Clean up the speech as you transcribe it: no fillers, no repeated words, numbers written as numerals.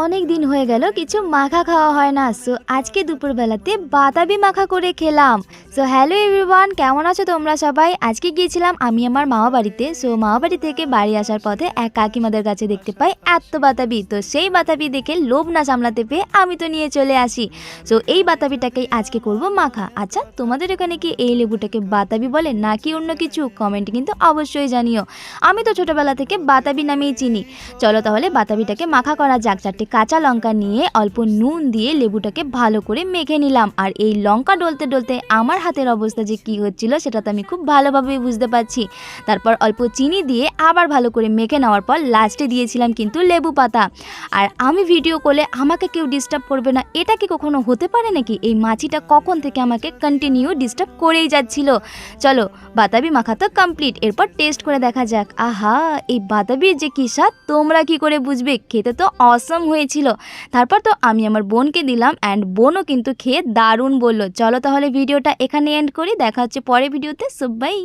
অনেক দিন হয়ে গেল কিছু মাখা খাওয়া হয় না। সো আজকে দুপুরবেলাতে বাতাবি মাখা করে খেলাম। সো হ্যালো এভরিওয়ান, কেমন আছো তোমরা সবাই? আজকে গিয়েছিলাম আমি আমার মামা বাড়িতে। সো মামা বাড়ি থেকে বাড়ি আসার পথে এক কাকিমাদের কাছে দেখতে পাই এত বাতাবি। তো সেই বাতাবি দেখে লোভ না সামলাতে পেয়ে আমি তো নিয়ে চলে আসি। সো এই বাতাবিটাকেই আজকে করব মাখা। আচ্ছা, তোমাদের এখানে কি এই লেবুটাকে বাতাবি বলে নাকি অন্য কিছু? কমেন্ট কিন্তু অবশ্যই জানিও। আমি তো ছোটবেলা থেকে বাতাবি নামেই চিনি। চলো তাহলে বাতাবিটাকে মাখা করা যাক। চারটে কাঁচা লঙ্কা নিয়ে অল্প নুন দিয়ে লেবুটাকে ভালো করে মেখে নিলাম। আর এই লঙ্কা ডলতে ডলতে আমার হাতের অবস্থা যে কি হচ্ছিল সেটা তো আমি খুব ভালোভাবেই বুঝতে পারছি। তারপর অল্প চিনি দিয়ে আবার ভালো করে মেখে নেওয়ার পর লাস্টে দিয়েছিলাম কিন্তু লেবু পাতা। আর আমি ভিডিও করলে আমাকে কেউ ডিস্টার্ব করবে না, এটা কি কখনো হতে পারে নাকি? এই মাছিটা কখন থেকে আমাকে কন্টিনিউ ডিস্টার্ব করেই যাচ্ছিল। চলো, বাতাবি মাখা তো কমপ্লিট, এরপর টেস্ট করে দেখা যাক। আহা, এই বাতাবির যে কি স্বাদ তোমরা কি করে বুঝবে, খেতে তো অসম হয়েছিল। তারপর তো আমি আমার বোনকে দিলাম অ্যান্ড বোনও কিন্তু খেয়ে দারুণ বললো। চলো তাহলে ভিডিওটা এখানে এন্ড করি, দেখা হচ্ছে পরে ভিডিওতে। সবাই।